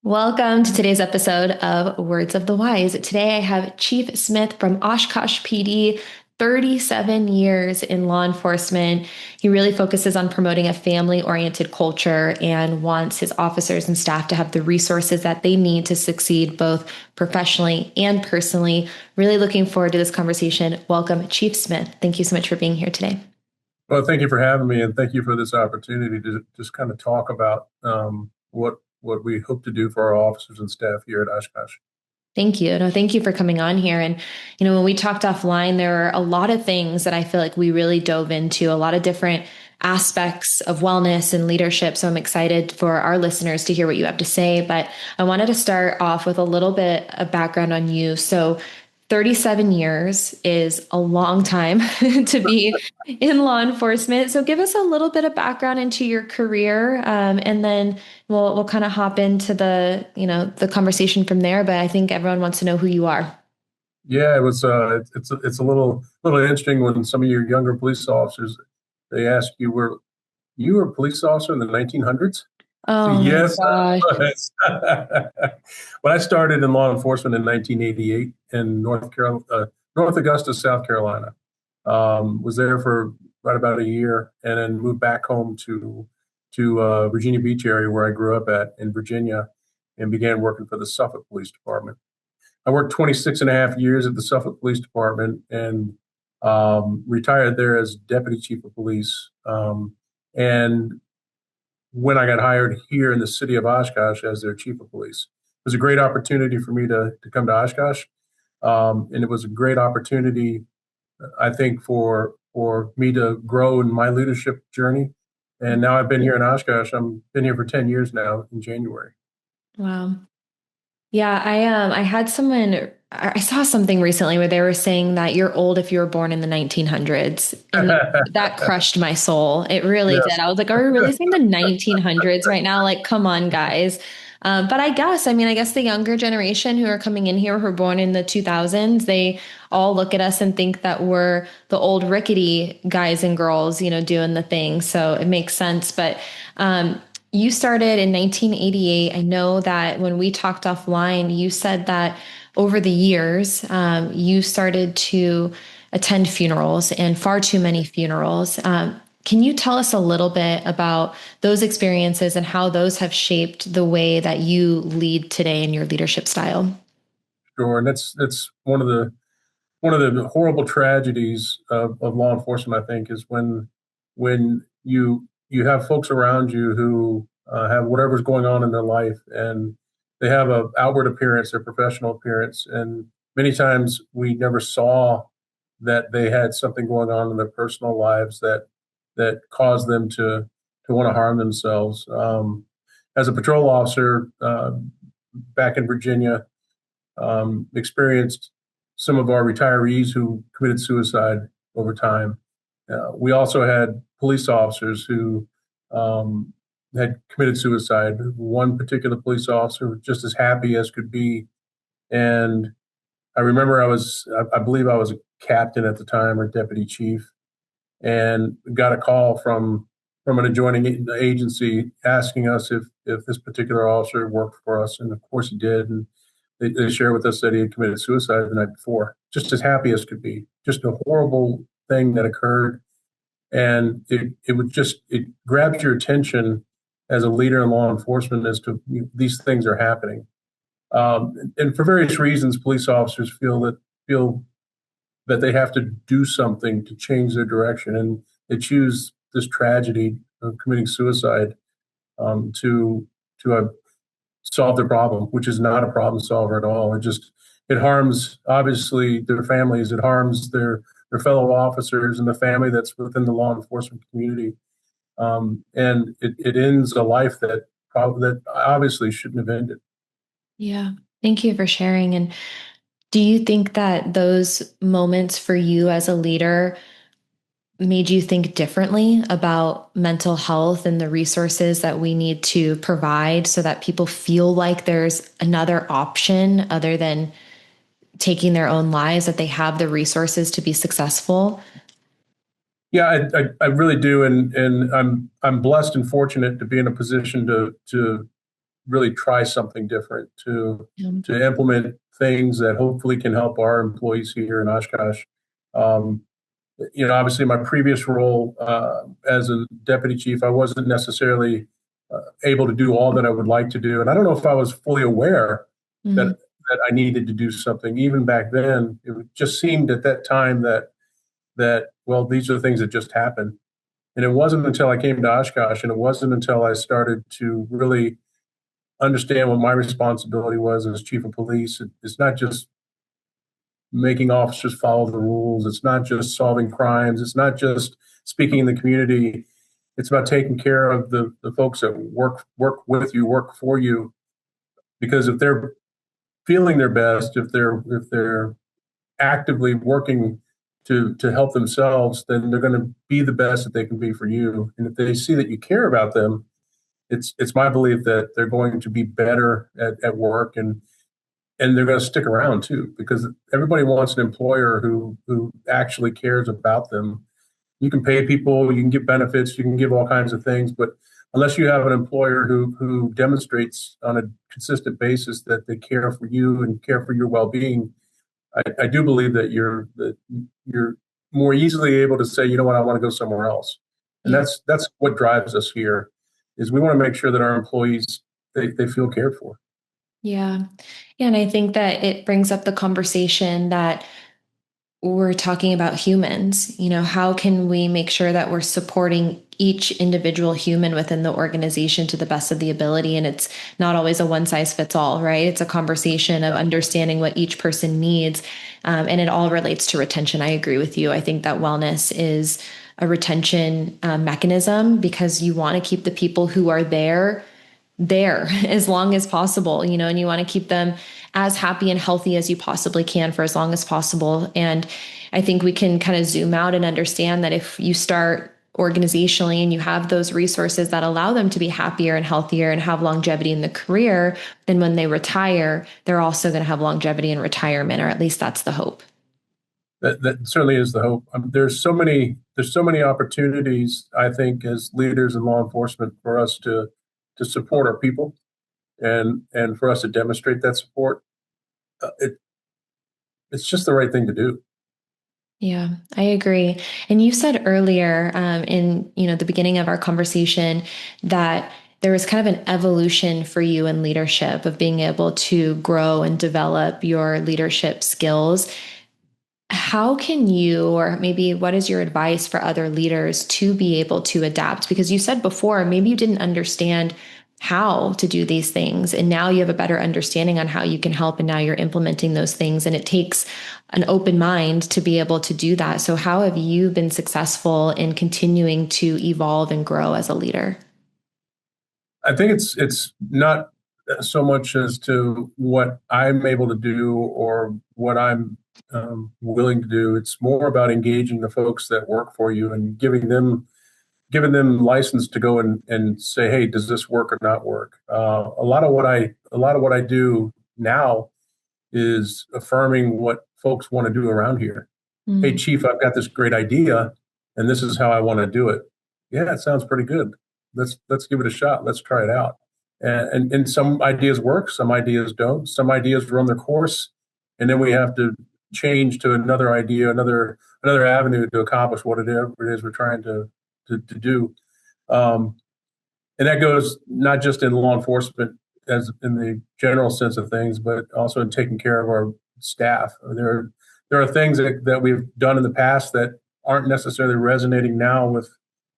Welcome to today's episode of Words of the Wise. Today I have Chief Smith from Oshkosh PD, 37 years in law enforcement. He really focuses on promoting a family-oriented culture and wants his officers and staff to have the resources that they need to succeed both professionally and personally. Really looking forward to this conversation. Welcome, Chief Smith. Thank you so much for being here today. Well, thank you for having me, and thank you for this opportunity to just kind of talk about what we hope to do for our officers and staff here at Oshkosh. Thank you. No, thank you for coming on here. And, when we talked offline, there are a lot of things that I feel like we really dove into, a lot of different aspects of wellness and leadership. So I'm excited for our listeners to hear what you have to say. But I wanted to start off with a little bit of background on you. So 37 years is a long time to be in law enforcement. So give us a little bit of background into your career, and then we'll kind of hop into the conversation from there. But I think everyone wants to know who you are. Yeah, it was. It's a little interesting when some of your younger police officers they ask you, "Were you were a police officer in the 1900s?" Oh my Yes, I gosh. was. But I started in law enforcement in 1988 in North Augusta, South Carolina. Was there for right about a year, and then moved back home to Virginia Beach area where I grew up at in Virginia, and began working for the Suffolk Police Department. I worked 26 and a half years at the Suffolk Police Department and retired there as deputy chief of police. And when I got hired here in the city of Oshkosh as their chief of police. It was a great opportunity for me to come to Oshkosh. And it was a great opportunity, I think, for me to grow in my leadership journey. And now I've been here in Oshkosh. I'm been here for 10 years now in January. Wow. Yeah, I had someone I saw something recently where they were saying that you're old if you were born in the 1900s, and that crushed my soul. It really did. Yes. I was like, are we really saying the 1900s right now? Like, come on, guys. But I guess the younger generation who are coming in here who are born in the 2000s, they all look at us and think that we're the old rickety guys and girls, doing the thing. So it makes sense. But you started in 1988. I know that when we talked offline, you said that over the years, you started to attend funerals and far too many funerals. Can you tell us a little bit about those experiences and how those have shaped the way that you lead today in your leadership style? Sure. And that's one of the horrible tragedies of law enforcement, I think, is when you have folks around you who have whatever's going on in their life, and they have a outward appearance, their professional appearance, and many times we never saw that they had something going on in their personal lives that caused them to want to harm themselves. As a patrol officer back in Virginia, experienced some of our retirees who committed suicide over time. We also had police officers who had committed suicide. One particular police officer was just as happy as could be. And I remember I believe I was a captain at the time or deputy chief, and got a call from an adjoining agency asking us if this particular officer worked for us. And of course he did. And they shared with us that he had committed suicide the night before, just as happy as could be. Just a horrible thing that occurred. And it grabs your attention as a leader in law enforcement as to these things are happening. And for various reasons, police officers feel that they have to do something to change their direction, and they choose this tragedy of committing suicide to solve their problem, which is not a problem solver at all. It harms obviously their families. It harms their fellow officers and the family that's within the law enforcement community, and it ends a life that obviously shouldn't have ended. Yeah. Thank you for sharing. And do you think that those moments for you as a leader made you think differently about mental health and the resources that we need to provide so that people feel like there's another option other than taking their own lives, that they have the resources to be successful? Yeah, I really do, and I'm blessed and fortunate to be in a position to really try something different, Yeah. to implement things that hopefully can help our employees here in Oshkosh. Um, Obviously, my previous role as a deputy chief, I wasn't necessarily able to do all that I would like to do, and I don't know if I was fully aware Mm, that I needed to do something. Even back then, it just seemed at that time that well, these are things that just happen. And it wasn't until I came to Oshkosh, and it wasn't until I started to really understand what my responsibility was as chief of police. It's not just making officers follow the rules. It's not just solving crimes. It's not just speaking in the community. It's about taking care of the folks that work with you, work for you. Because if they're feeling their best, if they're actively working to help themselves, then they're going to be the best that they can be for you. And if they see that you care about them, it's my belief that they're going to be better at work, and they're going to stick around too, because everybody wants an employer who actually cares about them. You can pay people, you can give benefits, you can give all kinds of things, but unless you have an employer who demonstrates on a consistent basis that they care for you and care for your well-being, I do believe that you're more easily able to say, you know what, I want to go somewhere else. And yeah. that's what drives us here, is we want to make sure that our employees, they feel cared for. Yeah. Yeah. And I think that it brings up the conversation that we're talking about humans. How can we make sure that we're supporting each individual human within the organization to the best of the ability? And it's not always a one size fits all, right? It's a conversation of understanding what each person needs. And it all relates to retention. I agree with you. I think that wellness is a retention mechanism, because you want to keep the people who are there as long as possible, and you want to keep them as happy and healthy as you possibly can for as long as possible. And I think we can kind of zoom out and understand that if you start organizationally and you have those resources that allow them to be happier and healthier and have longevity in the career, then when they retire, they're also going to have longevity in retirement, or at least that's the hope. That certainly is the hope. There's so many opportunities, I think, as leaders in law enforcement, for us to support our people, and for us to demonstrate that support. It's just the right thing to do. Yeah, I agree. And you said earlier, in the beginning of our conversation, that there was kind of an evolution for you in leadership, of being able to grow and develop your leadership skills. How can you, or maybe what is your advice for other leaders to be able to adapt? Because you said before, maybe you didn't understand how to do these things, and now you have a better understanding on how you can help, and now you're implementing those things, and it takes an open mind to be able to do that. So how have you been successful in continuing to evolve and grow as a leader? I think it's not so much as to what I'm able to do or what I'm willing to do. It's more about engaging the folks that work for you and giving them license to go and say, hey, does this work or not work? A lot of what I do now is affirming what folks want to do around here. Hey, Mm, chief, I've got this great idea, and this is how I want to do it. Yeah, it sounds pretty good. Let's give it a shot. Let's try it out. And some ideas work, some ideas don't. Some ideas run their course, and then we have to change to another idea, another avenue to accomplish whatever it is we're trying to do. Um, and that goes not just in law enforcement as in the general sense of things, but also in taking care of our staff. There are things that we've done in the past that aren't necessarily resonating now with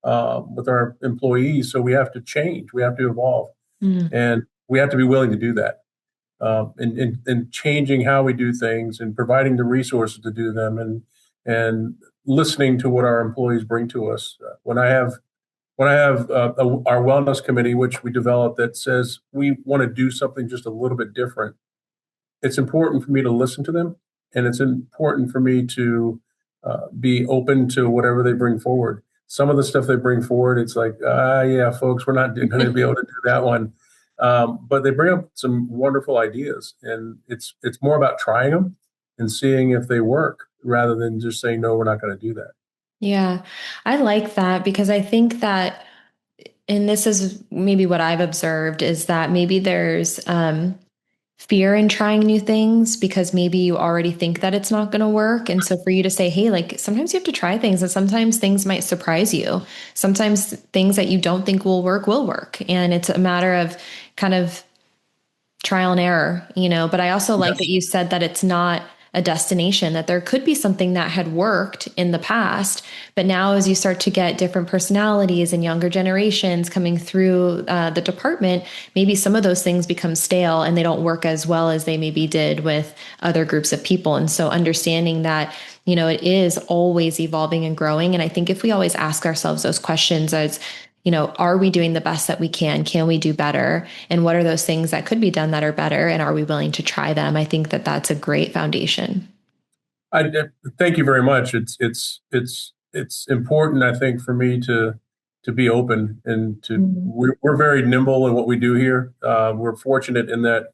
our employees. So we have to change. We have to evolve, mm, and we have to be willing to do that. In changing how we do things and providing the resources to do them, and listening to what our employees bring to us. When I have our wellness committee, which we developed, that says we want to do something just a little bit different, it's important for me to listen to them, and it's important for me to be open to whatever they bring forward. Some of the stuff they bring forward, it's like, yeah, folks, we're not going to be able to do that one. But they bring up some wonderful ideas, and it's more about trying them and seeing if they work rather than just saying, no, we're not going to do that. yeah, I like that, because I think that And this is maybe what I've observed is that maybe there's fear in trying new things because maybe you already think that it's not going to work. And so for you to say, hey, like sometimes you have to try things and sometimes things might surprise you. Sometimes things that you don't think will work will work. And it's a matter of kind of trial and error, but I also like that Yes. you said that it's not a destination, that there could be something that had worked in the past, but now as you start to get different personalities and younger generations coming through the department, maybe some of those things become stale and they don't work as well as they maybe did with other groups of people. And so understanding that, it is always evolving and growing. And I think if we always ask ourselves those questions as, are we doing the best that we can? Can we do better? And what are those things that could be done that are better? And are we willing to try them? I think that that's a great foundation. I thank you very much. It's important, I think, for me to be open and Mhm. we're very nimble in what we do here. We're fortunate in that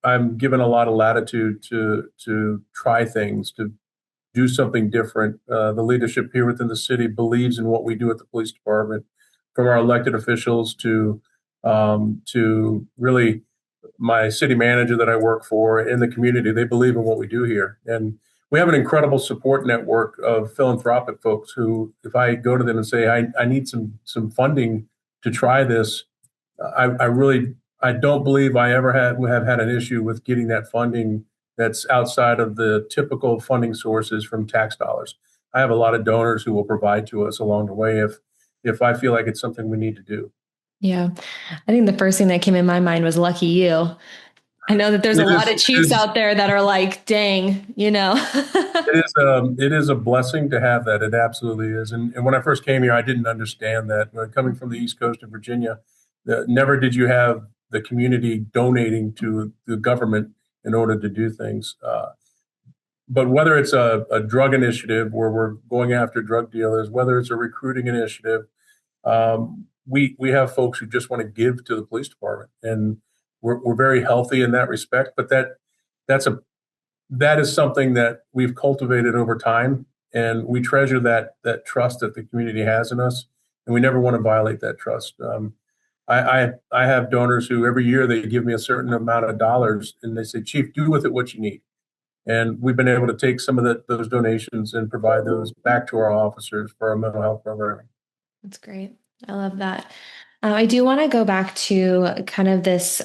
I'm given a lot of latitude to try things, to do something different. The leadership here within the city believes in what we do at the police department, from our elected officials to really my city manager that I work for in the community. They believe in what we do here, and we have an incredible support network of philanthropic folks who, if I go to them and say I need some funding to try this, I really I don't believe I ever have had an issue with getting that funding that's outside of the typical funding sources from tax dollars. I have a lot of donors who will provide to us along the way if I feel like it's something we need to do. Yeah. I think the first thing that came in my mind was lucky you. I know that there's a It lot is of chiefs out there that are like, dang. it is a blessing to have that. It absolutely is. And when I first came here, I didn't understand that. When coming from the East Coast of Virginia, never did you have the community donating to the government in order to do things. But whether it's a drug initiative where we're going after drug dealers, whether it's a recruiting initiative, we have folks who just want to give to the police department, and we're very healthy in that respect. But that's a that is something that we've cultivated over time, and we treasure that trust that the community has in us, and we never want to violate that trust. I have donors who every year they give me a certain amount of dollars, and they say, "Chief, do with it what you need." And we've been able to take some of those donations and provide those back to our officers for our mental health programming. That's great. I love that. I do want to go back to kind of this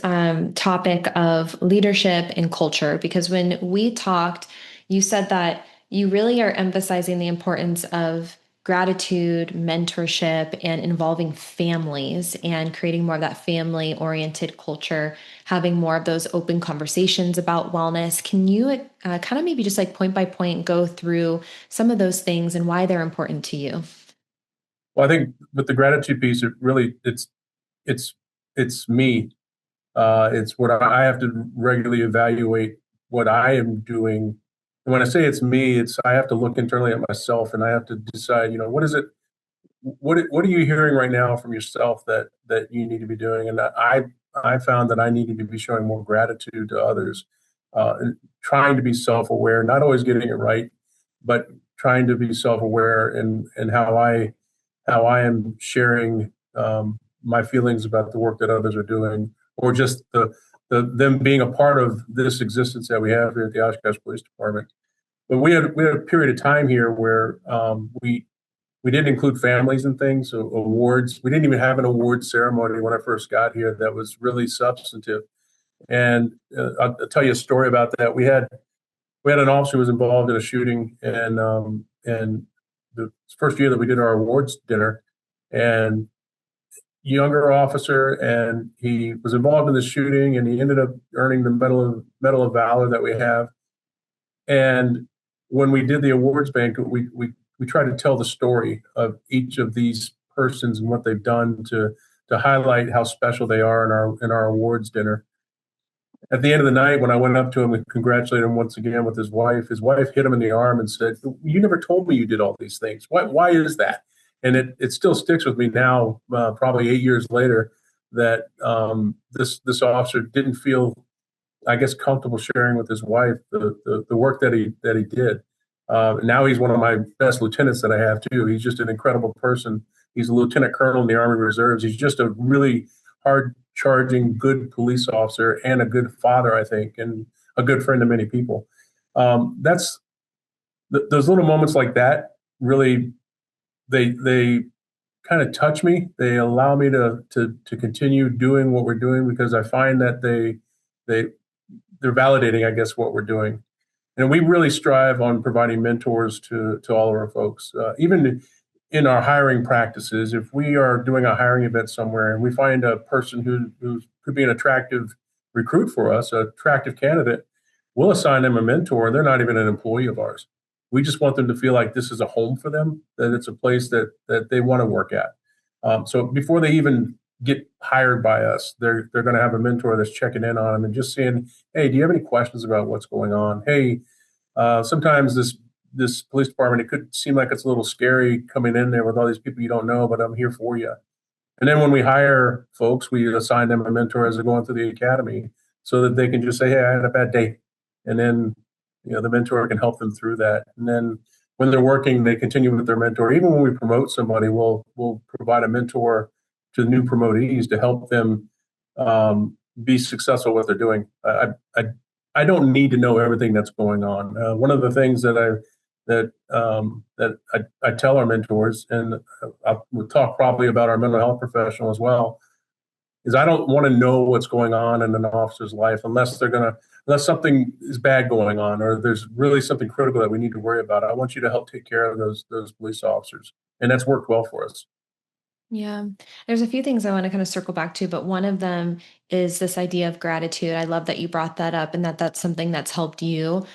topic of leadership and culture, because when we talked, you said that you really are emphasizing the importance of gratitude, mentorship, and involving families and creating more of that family oriented culture, having more of those open conversations about wellness. Can you kind of maybe just like point by point go through some of those things and why they're important to you? Well, I think with the gratitude piece, it's it's me. It's what I have to regularly evaluate what I am doing. And when I say it's me, it's I have to look internally at myself and I have to decide, what is it? What are you hearing right now from yourself that you need to be doing? And I found that I needed to be showing more gratitude to others, and trying to be self-aware, not always getting it right, but trying to be self-aware and how I am sharing my feelings about the work that others are doing, or just them being a part of this existence that we have here at the Oshkosh Police Department. But we had a period of time here where we didn't include families and things, so awards. We didn't even have an award ceremony when I first got here that was really substantive. And I'll tell you a story about that. We had an officer who was involved in a shooting, and the first year that we did our awards dinner, and younger officer, and he was involved in the shooting, and he ended up earning the Medal of Valor that we have. And when we did the awards banquet, we tried to tell the story of each of these persons and what they've done to highlight how special they are in our awards dinner. At the end of the night, when I went up to him and congratulated him once again with his wife hit him in the arm and said, "You never told me you did all these things. Why is that?" And it still sticks with me now, probably 8 years later, that this officer didn't feel, I guess, comfortable sharing with his wife the work that he did. Now he's one of my best lieutenants that I have too. He's just an incredible person. He's a lieutenant colonel in the Army Reserves. He's just a really hard charging, good police officer and a good father, I think, and a good friend to many people. That's those little moments like that really they kind of touch me. They allow me to continue doing what we're doing because I find that they they're validating, I guess, what we're doing. And we really strive on providing mentors to all of our folks. Even in our hiring practices, if we are doing a hiring event somewhere and we find a person who could be an attractive recruit for us, an attractive candidate, we'll assign them a mentor. They're not even an employee of ours. We just want them to feel like this is a home for them, that it's a place that they want to work at. So before they even get hired by us, they're going to have a mentor that's checking in on them and just saying, "Hey, do you have any questions about what's going on? Hey, sometimes this police department, it could seem like it's a little scary coming in there with all these people you don't know, but I'm here for you." And then when we hire folks, we assign them a mentor as they're going through the academy so that they can just say, "Hey, I had a bad day." And then, the mentor can help them through that. And then when they're working, they continue with their mentor. Even when we promote somebody, we'll provide a mentor to new promotees to help them be successful what they're doing. I don't need to know everything that's going on. One of the things that I tell our mentors, and we'll talk probably about our mental health professional as well, is I don't want to know what's going on in an officer's life unless something is bad going on or there's really something critical that we need to worry about. I want you to help take care of those police officers, and that's worked well for us. Yeah. There's a few things I want to kind of circle back to, but one of them is this idea of gratitude. I love that you brought that up and that that's something that's helped you.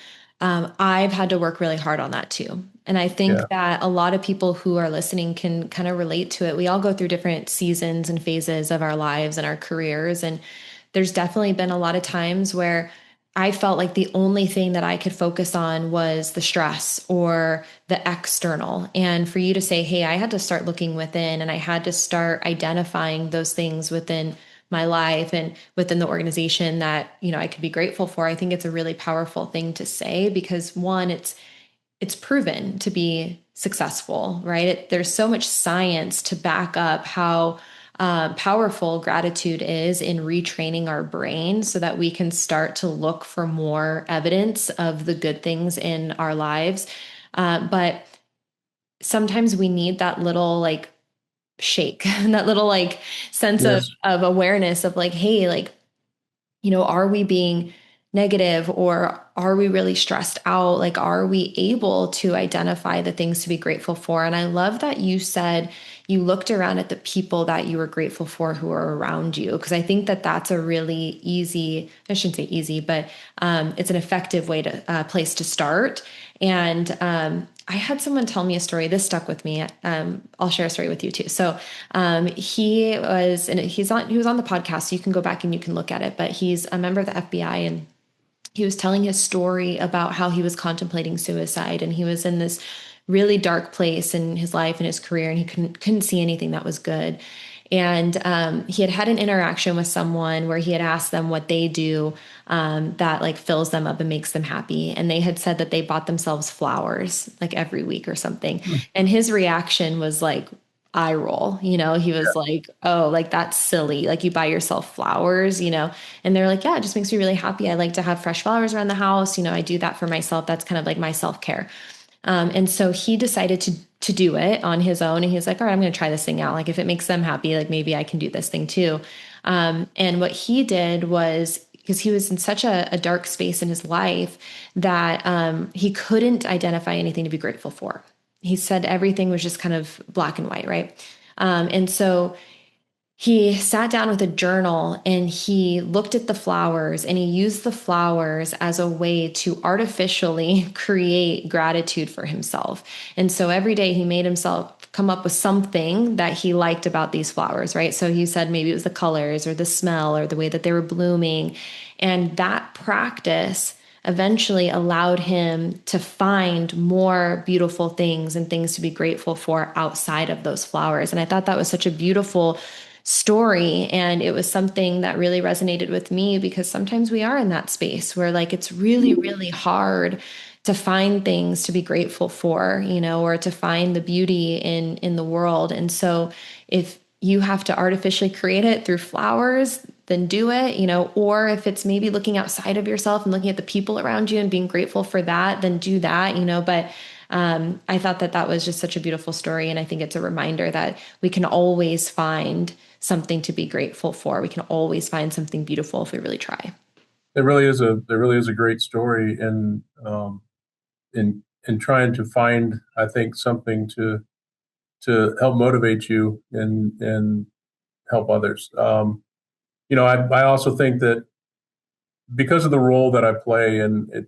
I've had to work really hard on that too. And I think Yeah. that a lot of people who are listening can kind of relate to it. We all go through different seasons and phases of our lives and our careers. And there's definitely been a lot of times where I felt like the only thing that I could focus on was the stress or the external. And for you to say, hey, I had to start looking within and I had to start identifying those things within my life and within the organization that, I could be grateful for. I think it's a really powerful thing to say because one, it's proven to be successful, right? There's so much science to back up how powerful gratitude is in retraining our brain so that we can start to look for more evidence of the good things in our lives. But sometimes we need that little like shake, that little like sense Yes. of awareness of like, hey, like, are we being negative or are we really stressed out? Like, are we able to identify the things to be grateful for? And I love that you said you looked around at the people that you were grateful for who are around you. Cause I think that that's a really easy, I shouldn't say easy, but it's an effective way place to start. And I had someone tell me a story. This stuck with me. I'll share a story with you too. So he was, and he was on the podcast. So you can go back and you can look at it. But he's a member of the FBI, and he was telling his story about how he was contemplating suicide, and he was in this really dark place in his life and his career, and he couldn't see anything that was good. And he had an interaction with someone where he had asked them what they do that like fills them up and makes them happy. And they had said that they bought themselves flowers like every week or something. And his reaction was like eye roll, he was like, oh, like that's silly. Like you buy yourself flowers, and they're like, yeah, it just makes me really happy. I like to have fresh flowers around the house. I do that for myself. That's kind of like my self-care. And so he decided to do it on his own. And he's like, all right, I'm going to try this thing out. Like if it makes them happy, like maybe I can do this thing too. And what he did was because he was in such a dark space in his life that he couldn't identify anything to be grateful for. He said everything was just kind of black and white, right? And so he sat down with a journal and he looked at the flowers and he used the flowers as a way to artificially create gratitude for himself. And so every day he made himself come up with something that he liked about these flowers, right? So he said maybe it was the colors or the smell or the way that they were blooming. And that practice eventually allowed him to find more beautiful things and things to be grateful for outside of those flowers. And I thought that was such a beautiful story. And it was something that really resonated with me because sometimes we are in that space where like it's really, really hard to find things to be grateful for, or to find the beauty in the world. And so if you have to artificially create it through flowers, then do it, or if it's maybe looking outside of yourself and looking at the people around you and being grateful for that, then do that, but I thought that was just such a beautiful story. And I think it's a reminder that we can always find something to be grateful for. We can always find something beautiful if we really try. There really is a great story in trying to find, I think, something to help motivate you and help others. I also think that because of the role that I play and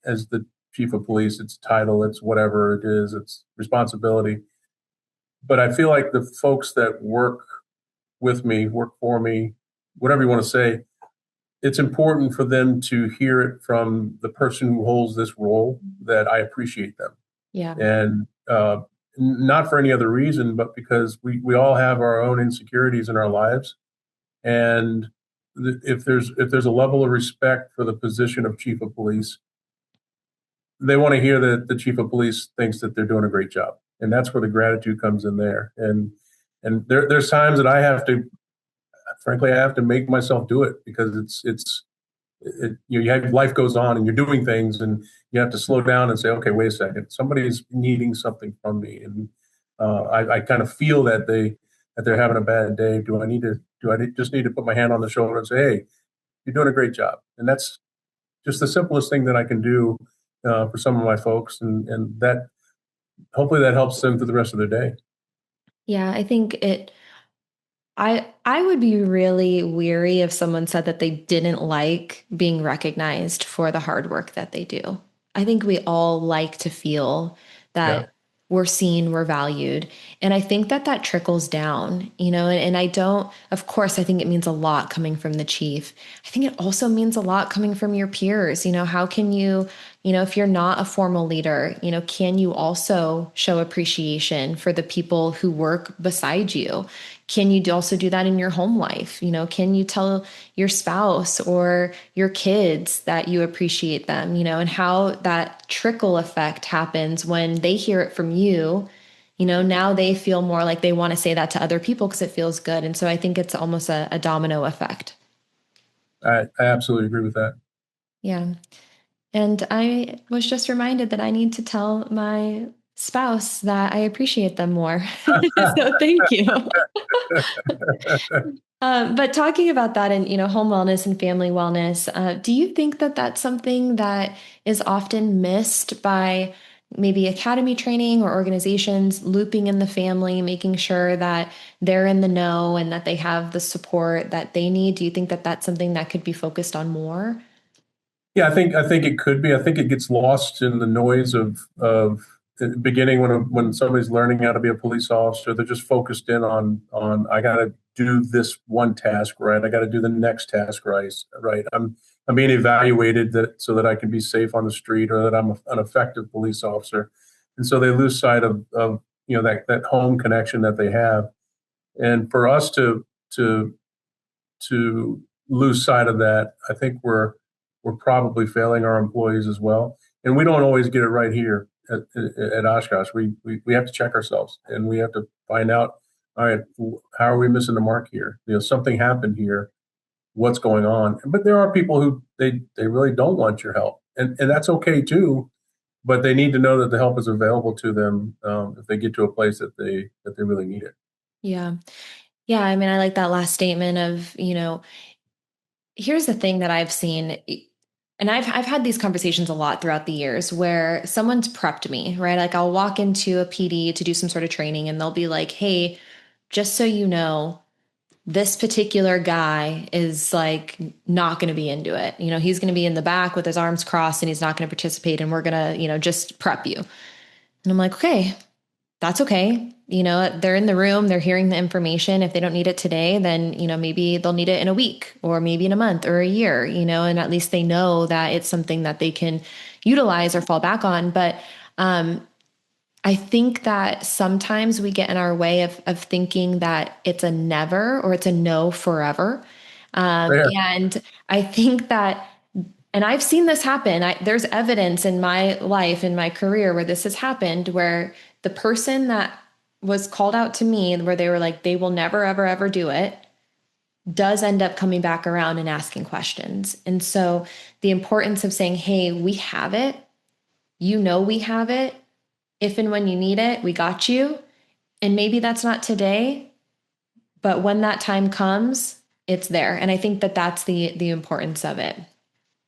as the chief of police, it's title, it's whatever it is, it's responsibility. But I feel like the folks that work with me, work for me, whatever you want to say, it's important for them to hear it from the person who holds this role that I appreciate them. Yeah. And not for any other reason, but because we all have our own insecurities in our lives. And if there's a level of respect for the position of chief of police, they want to hear that the chief of police thinks that they're doing a great job. And that's where the gratitude comes in there. And there's times that I have to, frankly, I have to make myself do it because you have life goes on and you're doing things and you have to slow down and say, okay, wait a second, somebody's needing something from me, and I kind of feel that they're having a bad day. Do I just need to put my hand on the shoulder and say, hey, you're doing a great job? And that's just the simplest thing that I can do for some of my folks, and that hopefully that helps them through the rest of their day. Yeah, I think I would be really weary if someone said that they didn't like being recognized for the hard work that they do. I think we all like to feel Yeah. that we're seen, we're valued. And I think that trickles down, and I don't, of course, I think it means a lot coming from the chief. I think it also means a lot coming from your peers. How can you, if you're not a formal leader, can you also show appreciation for the people who work beside you? Can you also do that in your home life? Can you tell your spouse or your kids that you appreciate them, and how that trickle effect happens when they hear it from you, now they feel more like they want to say that to other people because it feels good. And so I think it's almost a domino effect. I absolutely agree with that. Yeah. And I was just reminded that I need to tell my spouse that I appreciate them more. So thank you. But talking about that and home wellness and family wellness, do you think that that's something that is often missed by maybe academy training or organizations looping in the family, making sure that they're in the know and that they have the support that they need? Do you think that that's something that could be focused on more? Yeah, I think it could be. I think it gets lost in the noise of the beginning when somebody's learning how to be a police officer. They're just focused in on I got to do this one task right. I got to do the next task right. Right. I'm being evaluated that so that I can be safe on the street or that I'm an effective police officer, and so they lose sight of that home connection that they have. And for us to lose sight of that, I think we're probably failing our employees as well. And we don't always get it right here at Oshkosh. We have to check ourselves and we have to find out, all right, how are we missing the mark here? Something happened here. What's going on? But there are people who they really don't want your help, and that's okay too. But they need to know that the help is available to them if they get to a place that they really need it. Yeah. Yeah. I mean, I like that last statement of, here's the thing that I've seen. And I've had these conversations a lot throughout the years where someone's prepped me, right? Like I'll walk into a PD to do some sort of training and they'll be like, hey, just so you know, this particular guy is like not going to be into it. He's going to be in the back with his arms crossed and he's not going to participate. And we're going to, just prep you. And I'm like, okay, that's okay. They're in the room, they're hearing the information. If they don't need it today, then, maybe they'll need it in a week or maybe in a month or a year, and at least they know that it's something that they can utilize or fall back on. But I think that sometimes we get in our way of thinking that it's a never or it's a no forever. Fair. And I think that And I've seen this happen. There's evidence in my life, in my career, where this has happened, where the person that was called out to me, where they were like, they will never, ever, ever do it, does end up coming back around and asking questions. And so the importance of saying, hey, we have it. You know, we have it. If and when you need it, we got you. And maybe that's not today, but when that time comes, it's there. And I think that that's the importance of it.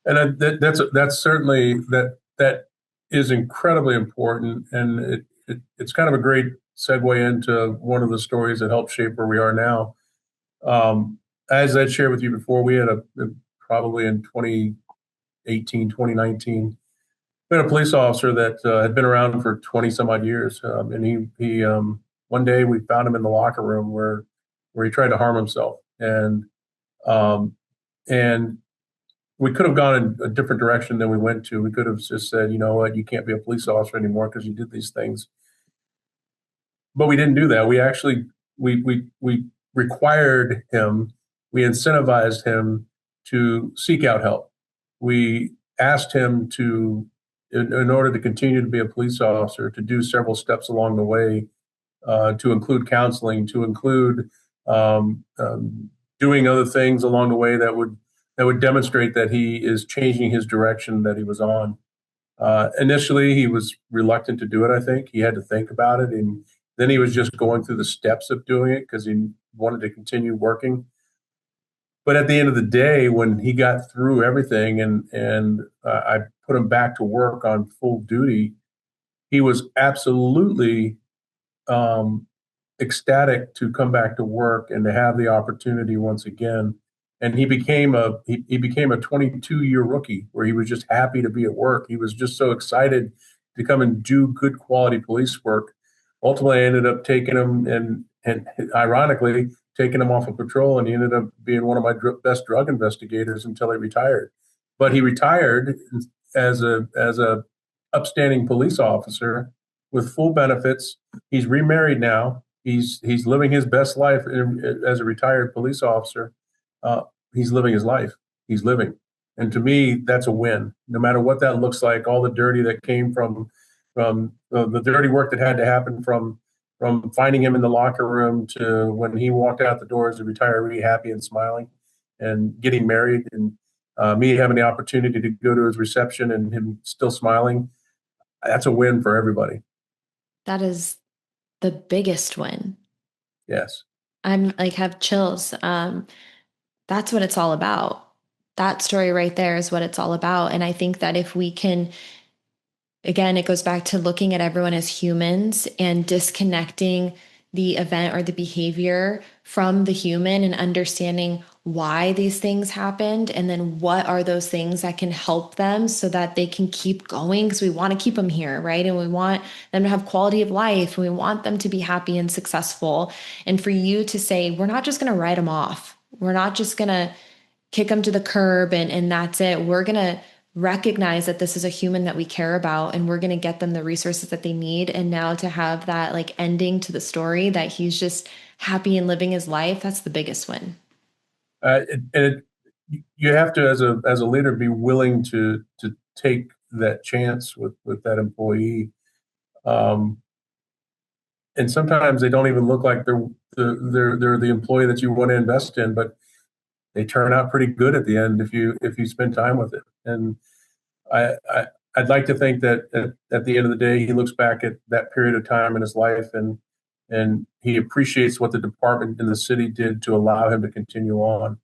And that's certainly that is incredibly important, and it's kind of a great segue into one of the stories that helped shape where we are now. As I shared with you before, we had probably in 2018, 2019, we had a police officer that had been around for 20 some odd years, and he one day we found him in the locker room where he tried to harm himself, um, and we could have gone in a different direction than we went to. We could have just said, you know what, you can't be a police officer anymore because you did these things. But we didn't do that. We actually we required him, we incentivized him to seek out help. We asked him to, in order to continue to be a police officer, to do several steps along the way, to include counseling, to include doing other things along the way that would demonstrate that he is changing his direction that he was on. Initially, he was reluctant to do it. I think he had to think about it, and then he was just going through the steps of doing it because he wanted to continue working. But at the end of the day, when he got through everything and I put him back to work on full duty, he was absolutely um, ecstatic to come back to work and to have the opportunity once again. And he became a 22-year rookie where he was just happy to be at work. He was just so excited to come and do good quality police work. Ultimately, I ended up taking him and ironically taking him off of patrol, and he ended up being one of my best drug investigators until he retired. But he retired as a upstanding police officer with full benefits. He's remarried now. He's living his best life as a retired police officer. Uh, he's living his life. He's living, and to me, that's a win. No matter what that looks like, all the dirty that came from the dirty work that had to happen from finding him in the locker room to when he walked out the door as a retiree, happy and smiling, and getting married, and me having the opportunity to go to his reception and him still smiling. That's a win for everybody. That is the biggest win. Yes. I'm like have chills. That's what it's all about. That story right there is what it's all about. And I think that if we can, again, it goes back to looking at everyone as humans and disconnecting the event or the behavior from the human and understanding why these things happened and then what are those things that can help them so that they can keep going because we want to keep them here, right? And we want them to have quality of life and we want them to be happy and successful. And for you to say, we're not just going to write them off. We're not just going to kick them to the curb and that's it. We're going to recognize that this is a human that we care about and we're going to get them the resources that they need. And now to have that like ending to the story that he's just happy and living his life, that's the biggest win. You have to, as a leader, be willing to take that chance with that employee. Um, and sometimes they don't even look like they're the employee that you want to invest in, but they turn out pretty good at the end if you spend time with it. And I, I I'd like to think that at the end of the day, he looks back at that period of time in his life and he appreciates what the department and the city did to allow him to continue on.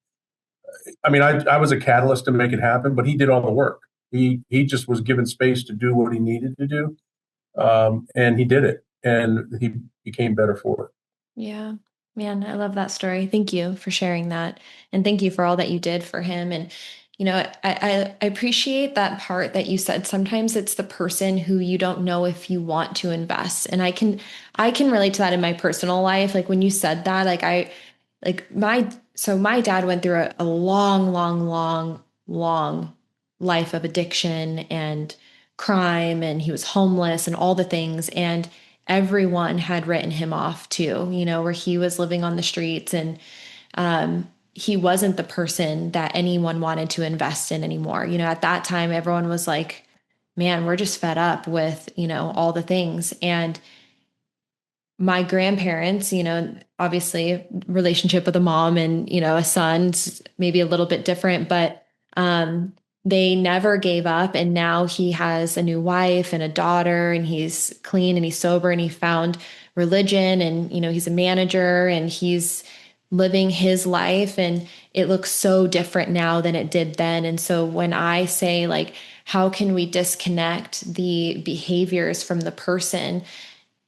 I mean, I was a catalyst to make it happen, but he did all the work. He just was given space to do what he needed to do, and he did it, and he became better for it. Yeah. Man, I love that story. Thank you for sharing that. And thank you for all that you did for him. And, I appreciate that part that you said. Sometimes it's the person who you don't know if you want to invest. And I can relate to that in my personal life. Like when you said that, so my dad went through a long, long, long, long life of addiction and crime, and he was homeless and all the things. And everyone had written him off too, where he was living on the streets. And he wasn't the person that anyone wanted to invest in anymore. At that time, everyone was like, man, we're just fed up with, all the things. And my grandparents, obviously relationship with a mom and, a son's maybe a little bit different, but they never gave up. And now he has a new wife and a daughter, and he's clean and he's sober, and he found religion, and, he's a manager and he's living his life, and it looks so different now than it did then. And so when I say, like, how can we disconnect the behaviors from the person?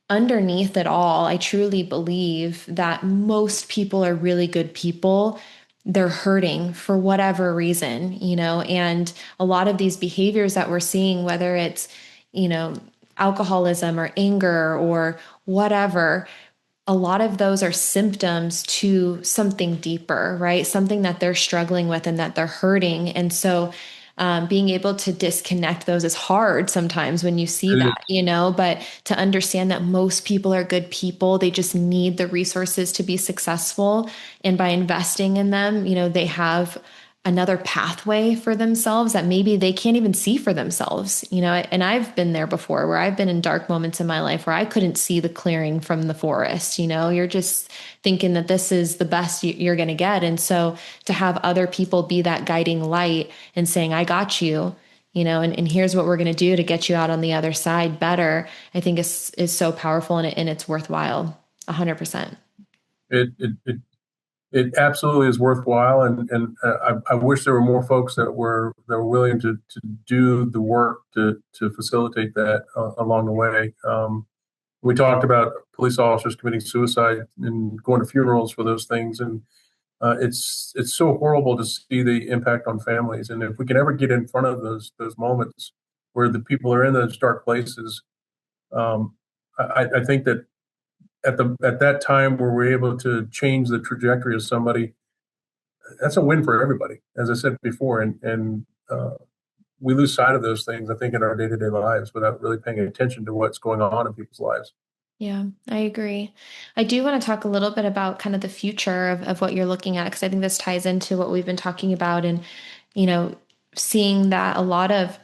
Underneath it all, I truly believe that most people are really good people. They're hurting for whatever reason, and a lot of these behaviors that we're seeing, whether it's, you know, alcoholism or anger or whatever, a lot of those are symptoms to something deeper, right? Something that they're struggling with and that they're hurting. And so being able to disconnect those is hard sometimes when you see It that, is. but to understand that most people are good people, they just need the resources to be successful. And by investing in them, they have another pathway for themselves that maybe they can't even see for themselves, and I've been there before where I've been in dark moments in my life where I couldn't see the clearing from the forest. You're just thinking that this is the best you're going to get. And so to have other people be that guiding light and saying, I got you, and here's what we're going to do to get you out on the other side better, I think is so powerful, and it's worthwhile. 100%. It, it, it, it absolutely is worthwhile. I wish there were more folks that were willing to do the work to facilitate that along the way. We talked about police officers committing suicide and going to funerals for those things. And it's so horrible to see the impact on families. And if we can ever get in front of those moments where the people are in those dark places, um, I think that at that time where we're able to change the trajectory of somebody, that's a win for everybody, as I said before. And we lose sight of those things, I think, in our day to day lives without really paying attention to what's going on in people's lives. Yeah, I agree. I do want to talk a little bit about kind of the future of what you're looking at, because I think this ties into what we've been talking about, and, you know, seeing that a lot of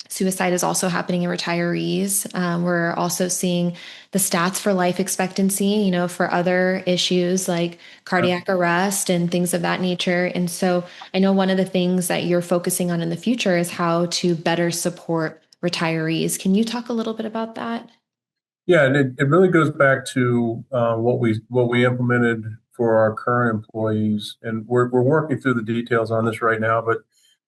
suicide is also happening in retirees. We're also seeing the stats for life expectancy, for other issues like cardiac arrest and things of that nature. And so I know one of the things that you're focusing on in the future is how to better support retirees. Can you talk a little bit about that? Yeah, and it really goes back to what we implemented for our current employees, and we're working through the details on this right now. But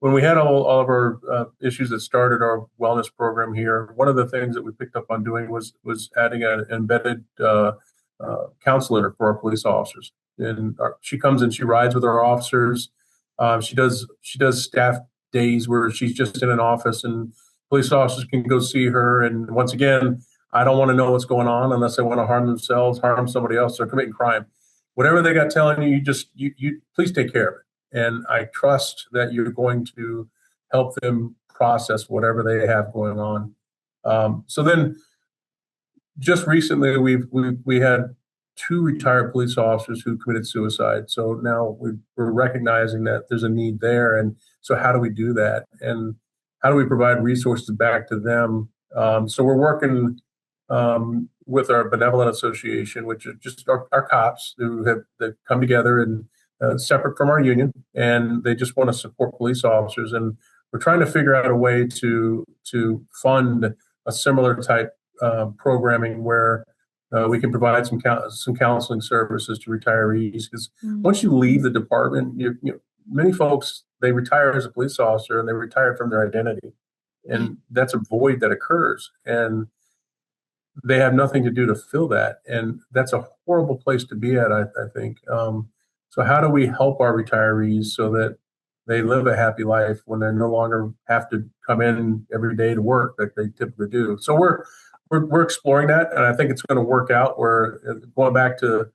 when we had all of our issues that started our wellness program here, one of the things that we picked up on doing was adding an embedded counselor for our police officers. And she comes and she rides with our officers. She does staff days where she's just in an office, and police officers can go see her. And once again, I don't want to know what's going on unless they want to harm themselves, harm somebody else, or committing crime. Whatever they got telling you, you please take care of it. And I trust that you're going to help them process whatever they have going on. So then, just recently, we had two retired police officers who committed suicide. So now we're recognizing that there's a need there, and so how do we do that, and how do we provide resources back to them? So we're working with our benevolent association, which is just our cops who have that come together and separate from our union, and they just want to support police officers. And we're trying to figure out a way to fund a similar type programming where we can provide some counseling services to retirees. Because once you leave the department, many folks, they retire as a police officer and they retire from their identity, Yeah. and that's a void that occurs. And they have nothing to do to fill that, and that's a horrible place to be at. I think. So how do we help our retirees so that they live a happy life when they no longer have to come in every day to work like they typically do? So we're exploring that, and I think it's going to work out. We're going back to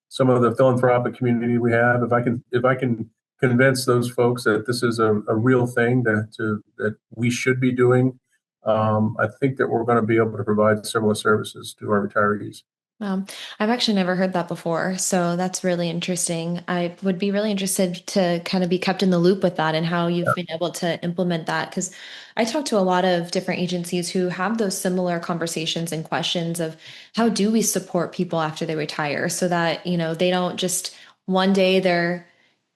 some of the philanthropic community we have. If I can convince those folks that this is a real thing that we should be doing, I think that we're going to be able to provide similar services to our retirees. I've actually never heard that before, so that's really interesting. I would be really interested to kind of be kept in the loop with that and how you've been able to implement that because I talk to a lot of different agencies who have those similar conversations and questions of how do we support people after they retire so that, they don't just one day their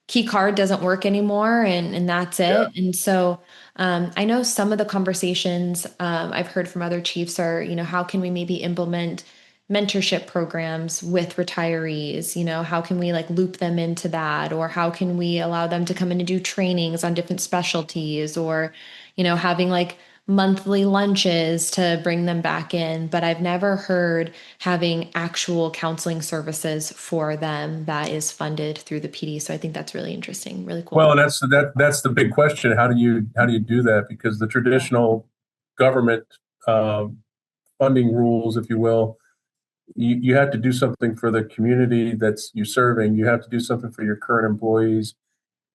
key card doesn't work anymore and that's Yeah. it. And so I know some of the conversations I've heard from other chiefs are, how can we maybe implement mentorship programs with retirees? How can we like loop them into that? Or how can we allow them to come in and do trainings on different specialties or, having like monthly lunches to bring them back in. But I've never heard having actual counseling services for them that is funded through the PD. So I think that's really interesting, really Well, cool. and that's the big question. How do you do that? Because the traditional government um, funding rules, if you will, you have to do something for the community that's you serving. You have to do something for your current employees.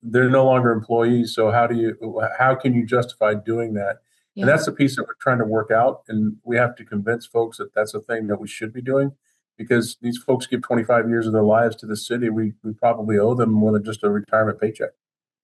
They're no longer employees, so how can you justify doing that? And Yeah. that's the piece that we're trying to work out, and we have to convince folks that that's a thing that we should be doing because these folks give 25 years of their lives to the city. We probably owe them more than just a retirement paycheck.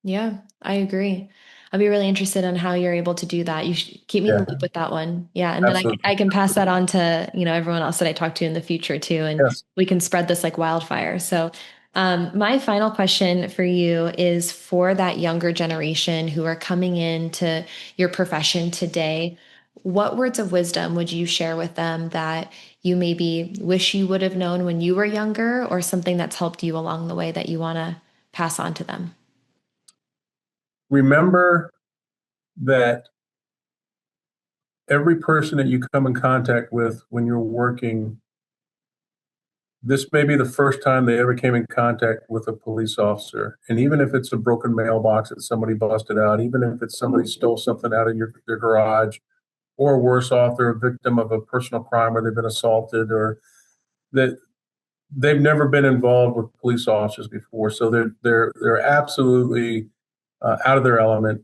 Yeah, I agree. I'd be really interested in how you're able to do that. You should keep me in the loop Yeah, with that one. Yeah, and then I can, absolutely. I can pass that on to, everyone else that I talk to in the future too, and Yes. we can spread this like wildfire. So, my final question for you is for that younger generation who are coming into your profession today, what words of wisdom would you share with them that you maybe wish you would have known when you were younger, or something that's helped you along the way that you want to pass on to them? Remember that every person that you come in contact with when you're working, this may be the first time they ever came in contact with a police officer. And even if it's a broken mailbox that somebody busted out, even if it's somebody stole something out of their garage, or worse off, they're a victim of a personal crime or they've been assaulted or that they've never been involved with police officers before. So they're absolutely out of their element.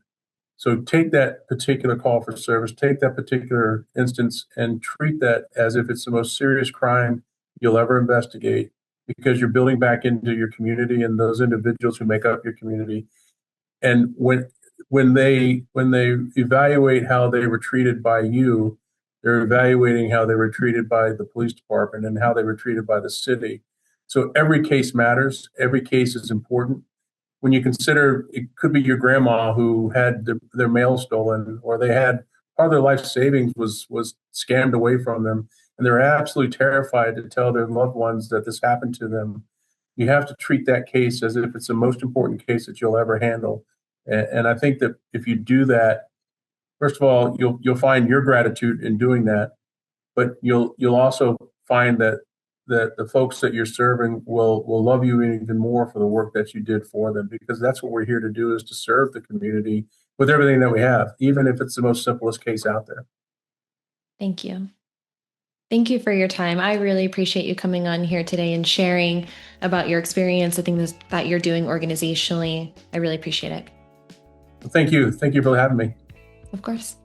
So take that particular call for service, take that particular instance, and treat that as if it's the most serious crime you'll ever investigate, because you're building back into your community and those individuals who make up your community. And when they evaluate how they were treated by you, they're evaluating how they were treated by the police department and how they were treated by the city. So every case matters. Every case is important when you consider it could be your grandma who had their mail stolen, or they had part of their life savings was scammed away from them, and they're absolutely terrified to tell their loved ones that this happened to them. You have to treat that case as if it's the most important case that you'll ever handle. And I think that if you do that, first of all, you'll find your gratitude in doing that, but you'll also find that the folks that you're serving will love you even more for the work that you did for them, because that's what we're here to do, is to serve the community with everything that we have, even if it's the most simplest case out there. Thank you. Thank you for your time. I really appreciate you coming on here today and sharing about your experience, the things that you're doing organizationally. I really appreciate it. Thank you for having me. Of course.